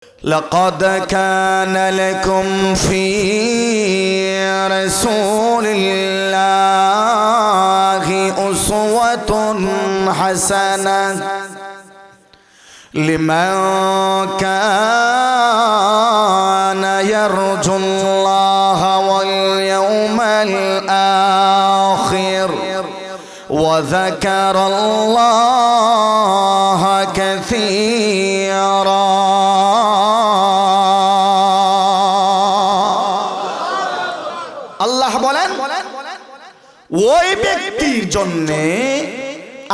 لقد كان لكم في رسول الله أسوة حسنة لمن كان يرجو الله واليوم الآخر وذكر الله كثيرا আল্লাহ বলেন ওই ব্যক্তির জন্য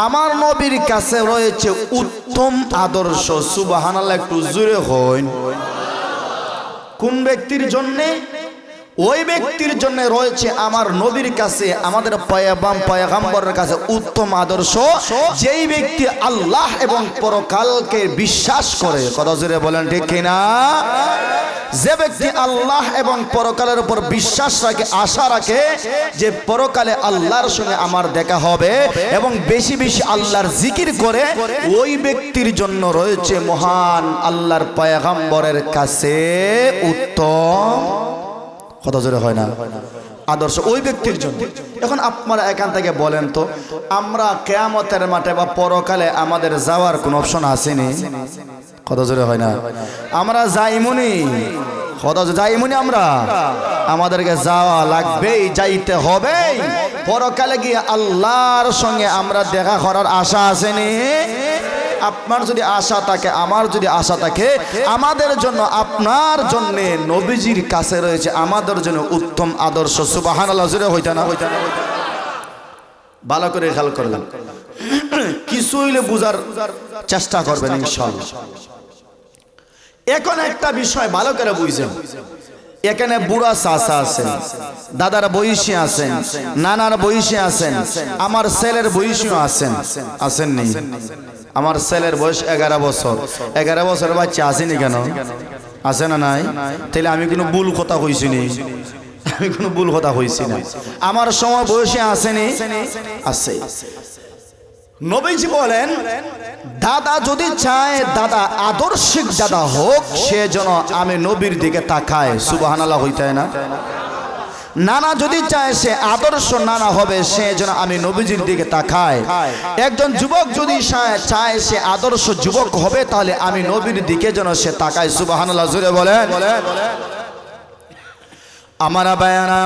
আমার নবীর কাছে রয়েছে উত্তম আদর্শ। সুবহানাল্লাহ, একটু জোরে হন। কোন ব্যক্তির জন্য? ওই ব্যক্তির জন্য রয়েছে আমার নবীর কাছে, আমাদের পয়গম্বরের কাছে উত্তম আদর্শ, যেই ব্যক্তি আল্লাহ এবং পরকালকে বিশ্বাস করে। কথা জোরে বলেন, ঠিক কিনা? যে ব্যক্তি আল্লাহ এবং পরকালের উপর বিশ্বাস রাখে, আশা রাখে যে পরকালে আল্লাহর সঙ্গে আমার দেখা হবে এবং বেশি বেশি আল্লাহর জিকির করে, ওই ব্যক্তির জন্য রয়েছে মহান আল্লাহর পয়গম্বরের কাছে উত্তম, কথা জোরে হয় না, আদর্শ ওই ব্যক্তির জন্য। এখন আপনারা এখান থেকে বলেন তো, আমরা কিয়ামতের মাঠে বা পরকালে আমাদের যাওয়ার কোন অপশন আসেনি? কথা জোরে হয় না। আমরা যাইমুনি, কথা যাইমুনি, আমরা আমাদেরকে যাওয়া লাগবেই, যাইতে হবে। পরকালে গিয়ে আল্লাহর সঙ্গে আমরা দেখা করার আশা আসেনি? আপনার যদি আশা থাকে, আমার যদি আশা থাকে, আমাদের জন্য, আপনার জন্য নবীজির কাছে রয়েছে আমাদের জন্য উত্তম আদর্শ। সুবহানাল্লাহ, জোরে হইতা না? ভালো করে খেয়াল করবেন, কিছু হইলে বুঝার চেষ্টা করবেন ইনশাআল্লাহ। এখন একটা বিষয় ভালো করে বুঝছেন, এখানে বুড়া চাচা আছেন, দাদার বয়সী আছেন, নানার বয়সী আছেন, আমার ছেলের বয়সীও আছেন, আছেন নেই? আমার ছেলের বয়স 11 বছর। 11 বছরের বাচ্চা আসেনি কেন? আছে না নাই? তাহলে আমি কোনো ভুল কথা কইছি নি? আমি কোনো ভুল কথা কইছি না। আমার সময় বয়সে আসেনি? আছে। নবীজি বলেন, দাদা যদি চায় দাদা আদর্শিক দাদা হোক, সে যেন আমি নবীর দিকে তাকায়। সুবহানাল্লাহ, হইতে না? নানা যদি চায় সে আদর্শ নানা হবে, সে যেন আমি নবীজির দিকে তাকায়। একজন যুবক যদি চায় সে আদর্শ যুবক হবে, তাহলে আমি নবীর দিকে যেন সে তাকায়। সুবহানাল্লাহ, জোরে বলেন। আমার বায়ানা,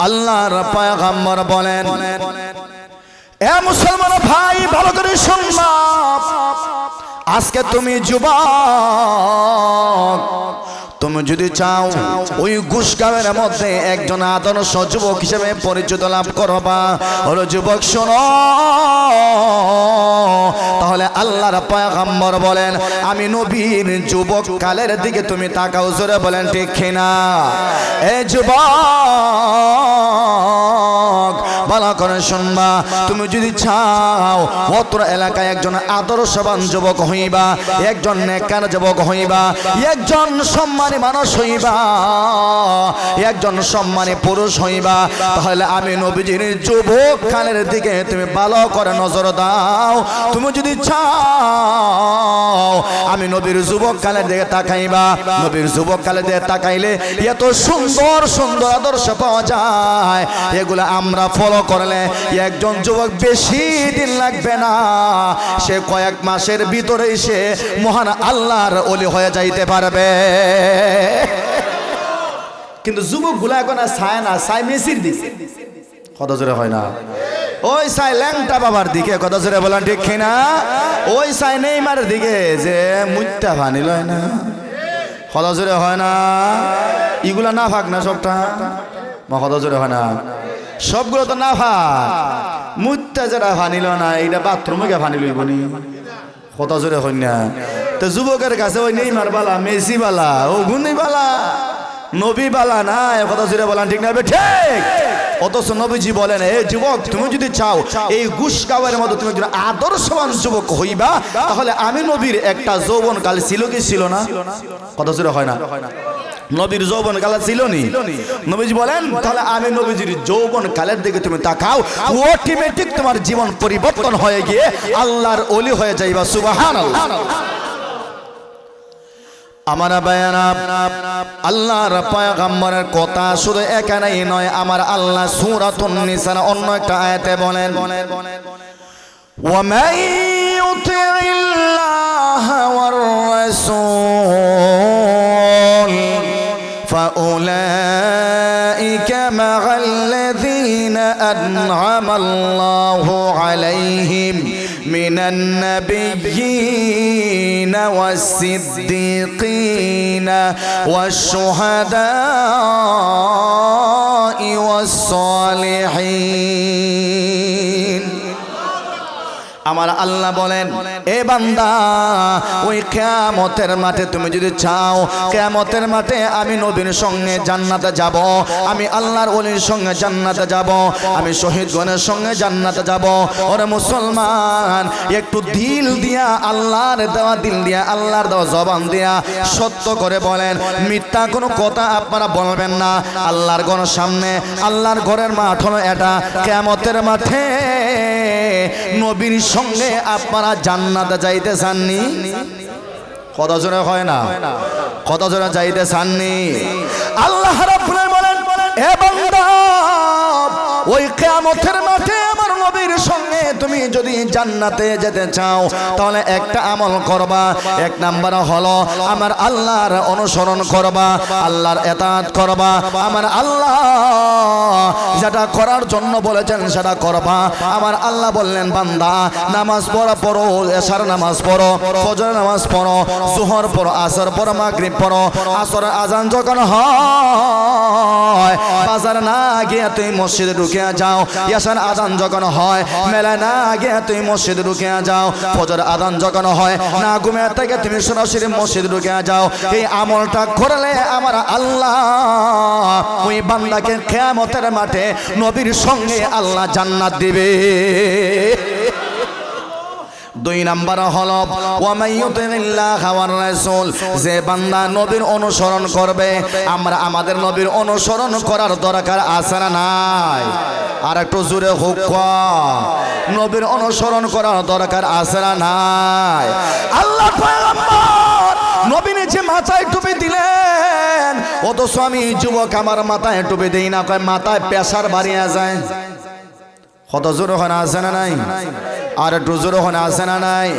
আল্লাহর পয়গম্বর বলেন, এ মুসলমান ভাই, ভালো করে শুনবা, আজকে তুমি যুবক, তুমি যদি চাও ওই গুসগাঁওয়ের মধ্যে একজন আদর্শ যুবক হিসেবে পরিচিত লাভ করবা, হলো যুবক শোনো, তাহলে আল্লাহর পয়গম্বর বলেন, আমি নবীর যুবক কালের দিকে তুমি তাকাও। জোরে বলেন, ঠিক কিনা? এ যুবক, ভালো করে শুনবা, তুমি যদি চাও অত্র এলাকায় একজন আদর্শবান যুবক হইবা, একজন নেককার যুবক হইবা, একজন সম্মানী মানুষ হইবা, একজন সম্মানী পুরুষ হইবা, তাহলে আমি নবীজির যুবক কালের দিকে তুমি ভালো করে নজর দাও। তুমি যদি চাও আমি নবীর যুবক কালের দিকে তাকাইবা, নবীর যুবক কালের দিকে তাকাইলে এত সুন্দর সুন্দর আদর্শ পাওয়া যায়, এগুলো আমরা ফলো করলে একজন যুবক বেশি দিন লাগবে না, সে কয়েক মাসের ভিতরেই সে মহান আল্লাহর ওলি হয়ে যাইতে পারবে। কিন্তু যুবকগুলো এখন আর চায় না, চায় মেসির দিকে। কত জোরে হয় না? ওই চাই ল্যাংটা বাবার দিকে। কত জোরে বলেন, ঠিক কিনা? ওই চাই নেইমারের দিকে, যে মুইটা ভানি লয় না। কত জোরে হয় না? এগুলা না ভাগ না সবটা, কত জোরে হয় না? সবগুলো তো না ভাগ। মুইটা যারা ভানিল না, এইটা বাথরুমে গিয়ে ভানি লইব নি? কত জোরে হয় না? তো যুবকের কাছে ওই নেইমার বালা, মেসি বালা, ও গুনি বালা, নবী বালা না। কথা জোরে বলেন, ঠিক না? ঠিক। অথচ নবীজি বলেন, এ যুবক, তুমি যদি চাও এই গুসগাঁওয়ের মধ্যে তুমি যদি আদর্শবান যুবক হইবা, তাহলে আমি নবীর একটা যৌবনকাল ছিল কি ছিল না? কথা জোরে হয় না? নবীর যৌবন কাল ছিল নি? নবীজি বলেন, তাহলে আমি নবীজির যৌবন কালের দিকে তুমি তাকাও, অটোমেটিক তোমার জীবন পরিবর্তন হয়ে গিয়ে আল্লাহর ওলি হয়ে যাইবা। সুবহানাল্লাহ। আমার বায়ানা আল্লাহর পয়গম্বরের কথা শুধু এখানেই নয়, আমার আল্লাহ সূরাতুন নিসার অন্য একটা আয়াতে বলেন, وَمَن يُطِعِ اللَّهَ وَالرَّسُولَ فَأُولَئِكَ مَعَ الَّذِينَ أَنْعَمَ اللَّهُ عَلَيْهِمْ مِنَ النَّبِيِّينَ وَالصِّدِّيقِينَ وَالشُّهَدَاءِ وَالصَّالِحِينَ। আমার আল্লাহ বলেন, এ বান্দা, ওই কিয়ামতের মাঠে তুমি যদি চাও কিয়ামতের মাঠে আমি নবীর সঙ্গে জান্নাতে যাব, আমি আল্লাহর ওলির সঙ্গে জান্নাতে যাব, আমি শহীদগণের সঙ্গে জান্নাতে যাব। ওরে মুসলমান, একটু দিল দিয়া, আল্লাহর দেওয়া দিল দিয়া, আল্লাহর দেওয়া জবান দিয়া সত্য করে বলেন, মিথ্যা কোনো কথা আপনারা বলবেন না। আল্লাহর ঘরের সামনে, আল্লাহর ঘরের মাঠ হলো এটা, কিয়ামতের মাঠে নবীর সঙ্গে আপনারা জান্নাতে যাইতে চাননি? কত জোরে হয় না? কত জোরে যাইতে চাননি? আল্লাহ রাব্বুল আলামিন বলেন, হে বান্দা, ওই কিয়ামতের মাঠে আমার নবীর সঙ্গে তুমি যদি জান্নাতে যেতে চাও তাহলে একটা আমল করবা। এক নাম্বার হলো আমার আল্লাহর অনুসরণ করবা, আল্লাহর ইতাআত করবা। আমার আল্লাহ যেটা করার জন্য বলেছেন সেটা করবা। আমার আল্লাহ বললেন, বান্দা নামাজ পড়ো, এশার নামাজ পড়ো, ফজর নামাজ পড়ো, যোহর পড়ো, আসর পড়ো, মাগরিব পড়ো। আসরের আজান যখন হয় বাজার না গিয়ে তুই মসজিদে ঢুকে যাও। এশার আজান যখন হয় মেলায় না গিয়ে তুই মসজিদে ঢুকে যাও। ফজর আজান যখন হয় না ঘুমিয়ে থেকে তুমি সরাসরি মসজিদে ঢুকে যাও। এই আমলটা করলে আমার আল্লাহ ওই বান্দাকে কিয়ামতের মাঠে নবীর সঙ্গে আল্লাহ জান্নাত দিবে। দুই নাম্বার হলো ওয়া ইউতিল্লাহা ওয়ার রাসূল, যে বান্দা নবীর অনুসরণ করবে। আমরা আমাদের নবীর অনুসরণ করার দরকার আছে না নাই? আর একটু জোরে হোক, নবীর অনুসরণ করার দরকার আছে না নাই? আল্লাহ পয়গম্বর নবীনে যে মাথায় টুপি দিলেন, অথচ আমি যুবক আমার মাথায় টুপি দেই না, কয় মাথায় প্রেসার বাড়িয়ে যায়। কত জোরে হয় না, আছে না নাই? আর একটু জোরে হয় না, আছে না নাই?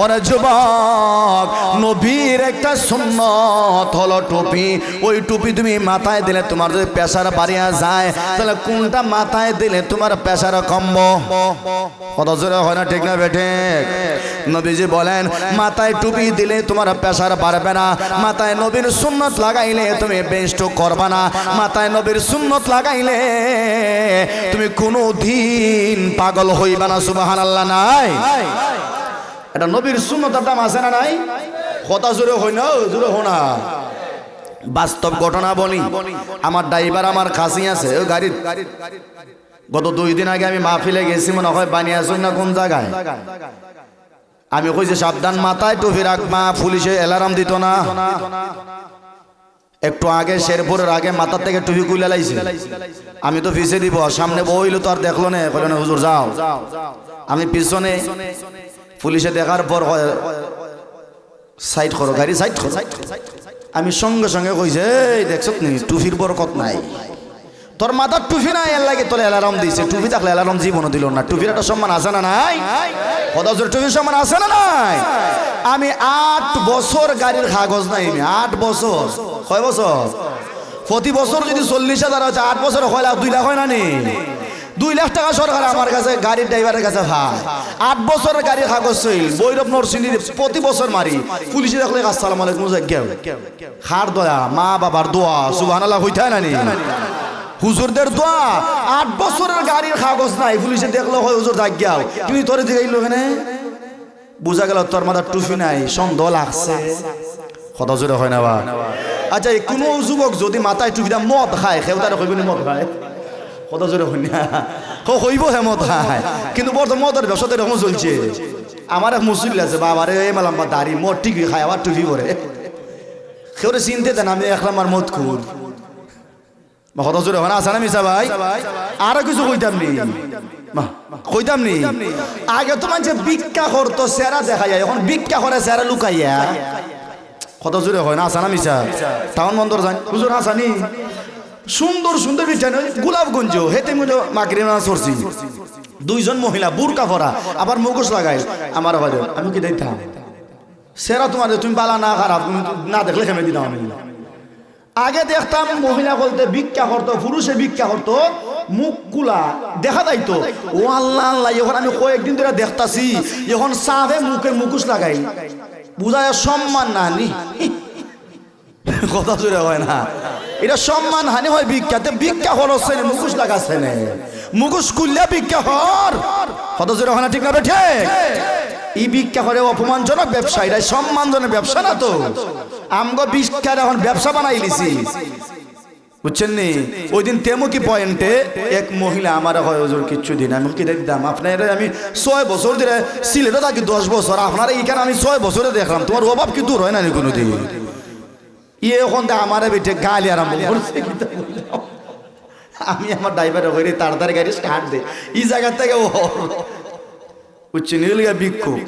ওরে যুবক, নবীর একটা সুন্নত হলো টুপি। ওই টুপি তুমি মাথায় দিলে তোমার যদি প্রেসার বাড়িয়ে যায় তাহলে কোনটা মাথায় দিলে তোমার প্রেসার কমবো? কত জোরে হয় না, ঠিক না বেঠে? নবীজি বলেন, মাথায় টুপি দিলে তোমার প্রেসার বাড়বে না। মাথায় নবীর সুন্নত লাগাইলে তুমি বেস্ট করবা না। মাথায় নবীর সুন্নত লাগাইলে তুমি কোনো দিন পাগল হইবা না। সুবহানাল্লাহ নাই? এটা নবীর সুন্নতের দাম আছে না নাই? কথা জোরে হই না, জোরে হো না। বাস্তব ঘটনা বলি, আমার ড্রাইভার আমার কাছে আছে, ওই গাড়ির গত 2 দিন আগে আমি মাহফিলে গেছি, মনে হয় বানিয়াছই না কোন জায়গায়। আমি কইছি সাবধান, মাথায় টুপি রাখবা, পুলিশে অ্যালার্ম দিত না। একটু আগে শেরপুরের আগে মাথার থেকে টুপি খুলে লাইছি, আমি তো পিছে দিব, সামনে বইলো তো আর দেখলো না, কইলো হুজুর যাও। আমি পিছনে, পুলিশে দেখার পর সাইড করো, গাড়ি সাইড করো। আমি সঙ্গে সঙ্গে কইছে, এই দেখছো নি টুপির বরকত নাই, তোর মাথার টুপি নাই, এর লাগে তোর অ্যালার্ম দিয়েছে। টুপি থাকলে অ্যালার্ম জীবনও দিল না। টুপির একটা সম্মান আছে না নাই? কত টুপির সম্মান আছে না নাই? আমি 8 বছর গাড়ির কাগজ নাই, 8 বছর। কয় বছর? প্রতি বছর যদি 40,000 হয়, 8 বছর হয় 2 লাখ হয় না নি? 2 লাখ টাকা সরকার আমার কাছে গাড়ির ড্রাইভারের কাছে ভাই। 8 বছরের গাড়ির কাগজ ছিল, বৈরব নরসিংদীর প্রতি বছর মারি। পুলিশে দেখলে আসসালামু আলাইকুম খার দয়া, মা বাবার দোয়া, সুবহানাল্লাহ হইতে হয় না নি? হুজুরদের দোয়া। 8 বছরের গাড়ির কাগজ নাই, পুলিশে দেখলো হয় হুজুর জাগ্যাও, তুমি তোরে দিকে এখানে বুঝা গেল তোর মাথার টুপি নাই, সন্দেহ লাগছে। কথা জোরে হয় না বা? আচ্ছা, কোনো যুবক যদি মাথায় টুপি দা মদ খায়, সেও তারা কইব মদ খায়? কথা জোরে হয় না? হইব হে মদ খায়, কিন্তু বর্তমান মদের ব্যবসা তো এরকম চলছে। আমার এক মুসলিম আছে, বাবারে মালাম্বা দাড়ি, মদ টিকি খায়, আবার টুপি পরে। কেউ চিনতে দেন আমি এক নাম্বার মদ খুব। কথা জোরে হয় না, আছে না মিশা ভাই? আরো কিছু কইতাম নি, কইতাম নি। আগে তো মানুষ ভিক্ষা করতো, চেহারা দেখা যায়, এখন ভিক্ষা করে চেহারা লুকাইয়া। কত জোরে হয় না আসানা মিশা টাউন বন্দর যান হুজুর আসানি সুন্দর সুন্দর বিছানা গোলাপগঞ্জ হেতে মুলো মাগরিব নামাজ পড়ছি দুইজন মহিলা বুরকা পরা আবার মুখোশ লাগাই আমার আবার আমি কি দিতাম সেরা তোমার তুমি বালা না খারাপ না দেখলে খেমে দিতাম আমি আগে দেখতাম মহিলা বলতে ভিক্ষা করতো পুরুষে ভিক্ষা করতো মুখ কুলা দেখা যাইতো ও আল্লাহ আল্লাহ এখন আমি কয়েকদিন ধরে দেখতাছি এখন সাফে মুখে মুখোশ লাগাই বুঝায় সম্মান না নি কথা জোরে হয় না এটা সম্মান হানি হয় ভিক্ষাতে ভিক্ষা হরছে মুখোশ লাগাচ্ছে না মুখোশ খুললে ভিক্ষা হর কথা জোরে হয় না ঠিক না ঠিক এই ভিক্ষা করে অপমানজনক ব্যবসা এটা সম্মানজনক ব্যবসা না তো আমগো ভিক্ষার এখন ব্যবসা বানাই লিছি বুঝছেন নি ওই দিন তেমুকি পয়েন্টে এক মহিলা আমার হয় হুজুর কিচ্ছু দিন আমি কি দেখতাম আপনার আমি 6 বছর ধরে সিলেটে থাকি 10 বছর আপনার এইখানে আমি 6 বছরে দেখলাম তোমার অভাব কি দূর হয় না কোনোদিন ইয়ে এখন আমার বেটে গালি আরম্ভ করছে আমি আমার ড্রাইভার হয়ে তাড়াতাড়ি গাড়ি স্টার্ট দে এই জায়গা থেকে ও বুঝছি নিলিয়া বিক্ষোভ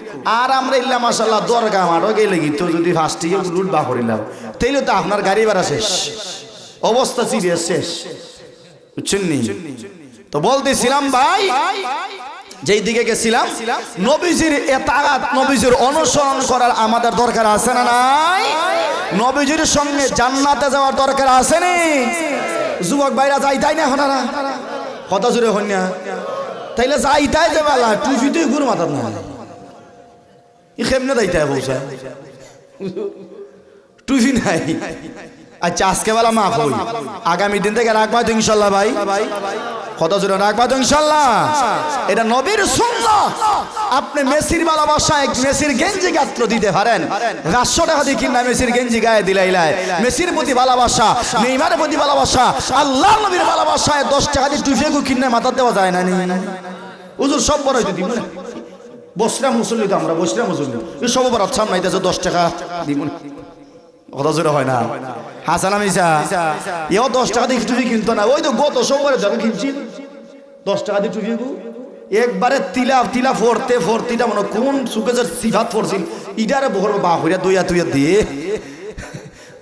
আর আমরা ইল্লা মাশাআল্লাহ দরগা আমারও গেলে তো যদি ফার্স্টে লুট বা করিলাম তাইলে তো আপনার গাড়ি ভাড়া শেষ অবস্থা সিরিয়াস শেষ বুঝছেন নি তো বলতেছিলাম ভাই যেই দিকে গেছিলাম নবীজির ইতাআত নবীজির অনুসরণ করার আমাদের দরকার আছে না নাই নবীজির সঙ্গে জান্নাতে যাওয়ার দরকার আছে নি যুবক ভাইরা যাইতাই না এখন আর কথা জুড়ে হন না তাইলে যাইতাই যে বালা টুপিতেই গুরু মাথার না ই কেমনে যাইতাই বলছে টুপি নাই আচ্ছা আজকে বেলা মাফ হই আগামী দিন থেকে রাখবা তো ইনশাল্লাহ ভাই কত জোরে রাখবা তো ইনশাল্লাহ এটা নবীর সুন্নাত আপনি মেসির ভালোবাসায় মেসির গেঞ্জি গাত্র দিতে পারেন 500 টাকা দিয়ে কিনা মেসির গেঞ্জি গায়ে দিলাইলাই মেসির প্রতি ভালোবাসা নেইমারের প্রতি ভালোবাসা আল্লাহর নবীর ভালোবাসায় 10 টাকা দিয়ে টুফিয়ে কিনে মাথা দেওয়া যায় না হুজুর সব বড় হইতে দিব না বসরা মুসল্লি তো আমরা বসরা মুসল্লি সব বড় আচ্ছা নাইতেছে 10 টাকা দিব না কথা জোরে হয় না হাসান আমিসা এও 10 টাকা দিয়ে টুপি কিনতো না ওই তো গত সোমবারে যখন কিনছি 10 টাকা দিয়ে টুপি একবারে তিলা ফোরতিটা মনে কোন সুকেজের সিফাত ফোরছিল ইটারে বহর বাহুরিয়া দইয়া দিয়ে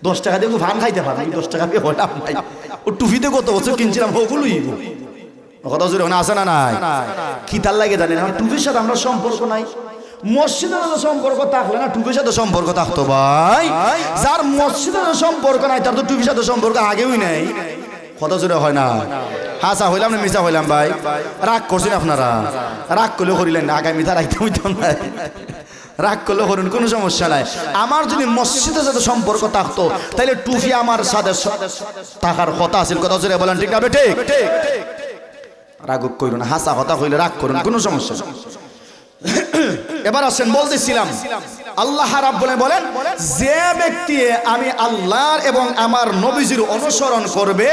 10 টাকা দিয়ে ভান খাইতে পারি 10 টাকা দিয়ে হলাম নাই ও টুপিতে কত বছর কিনছিলাম ওগুলোই কথা জোরে হয় না আসে না নাই কি তার লাগে জানেন আমার টুপির সাথে আমরা সম্পর্ক নাই মসজিদের সাথে সম্পর্ক থাকলে না টুপির সাথে সম্পর্ক থাকতো ভাই যার মসজিদের সম্পর্ক নাই তার তো টুপির সাথে সম্পর্ক আগেই নাই কথা জোরে হয় না হাসা হইলাম না মিশা হইলাম ভাই রাগ করছেন আপনারা রাগ করলে করিলেন না আগামী তার রাখতে হইতাম না রাগ করলে করুন কোনো সমস্যা নাই আমার যদি মসজিদের সাথে সম্পর্ক থাকতো তাহলে টুপি আমার সাথে থাকার কথা আছে কথা জোরে বলেন ঠিক না ঠিক রাগ করুন হাসা কথা হইলে রাগ করুন কোনো সমস্যা নেই এবার আসেন বলতেছিলাম আল্লাহ রাব্বুল বলেন যে ব্যক্তি আমি আল্লাহর এবং আমার নবীজির অনুসরণ করবে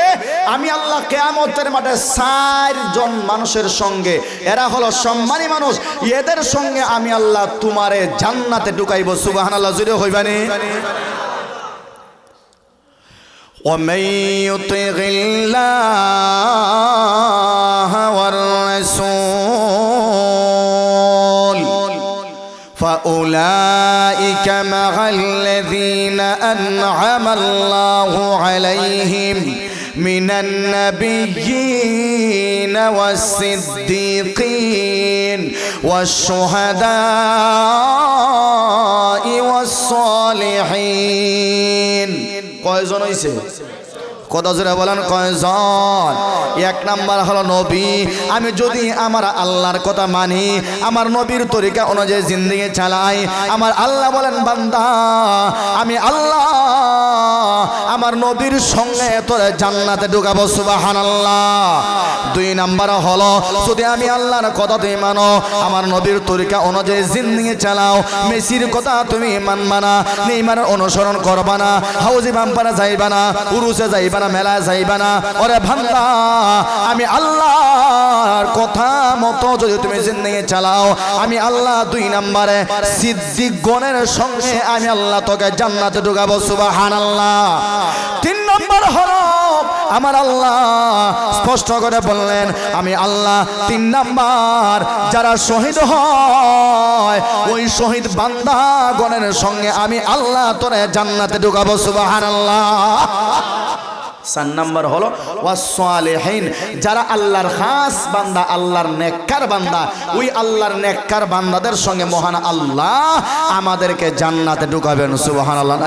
আমি আল্লাহ কিয়ামতের মাঠে 4 জন মানুষের সঙ্গে এরা হলো সম্মানী মানুষ এদের সঙ্গে আমি আল্লাহ তোমারে জান্নাতে ঢুকাইব সুবহানাল্লাহ জুড়ে হইবানি ومن يطع الله والرسول فأولئك مع الذين أنعم الله عليهم من النبيين والصديقين والشهداء والصالحين কয়জন হইছে কত জোরে বলেন কয়জন এক নাম্বার হলো নবী আমি যদি আমার আল্লাহর কথা মানি আমার নবীর তরিকা অনুযায়ী জিন্দেগি চালাই আমার আল্লাহ বলেন বান্দা আমি আল্লাহ আমার নবীর সঙ্গে তোরে জান্নাতে ঢুকাবো সুবহানাল্লাহ দুই নাম্বার হলো যদি আমি আল্লাহর কথা তুমি মানো আমার নবীর তরিকা অনুযায়ী জিন্দেগি চালাও মেসির কথা তুমি মানবা না নেইমারের অনুসরণ করবা না হাউজি বাম্পারে যাইবা না উরুসে যাইবা না মেলায় যাইবা না ওরে বান্দা আমি আল্লাহর কথা মতো যদি তুমি জিন্দেগি চালাও আমি আল্লাহ দুই নম্বরে সিদ্দিকগণের সঙ্গে আমি আল্লাহ তোকে জান্নাতে ঢুকাবো সুবহানাল্লাহ তিন নম্বর হলো আমার আল্লাহ স্পষ্ট করে বললেন, আমি আল্লাহ 3 নাম্বার যারা শহীদ হয় ওই শহীদ বান্দাগণের সঙ্গে আমি আল্লাহ তোরে জান্নাতে ঢুকাবো। সুবহানাল্লাহ। 4 নাম্বার হলো ওয়াসসালিহিন, যারা আল্লাহর খাস বান্দা, আল্লাহর নেককার বান্দা, ওই আল্লাহর নেককার বান্দাদের সঙ্গে মহান আল্লাহ আমাদেরকে জান্নাতে ঢুকাবেন। সুবহানাল্লাহ।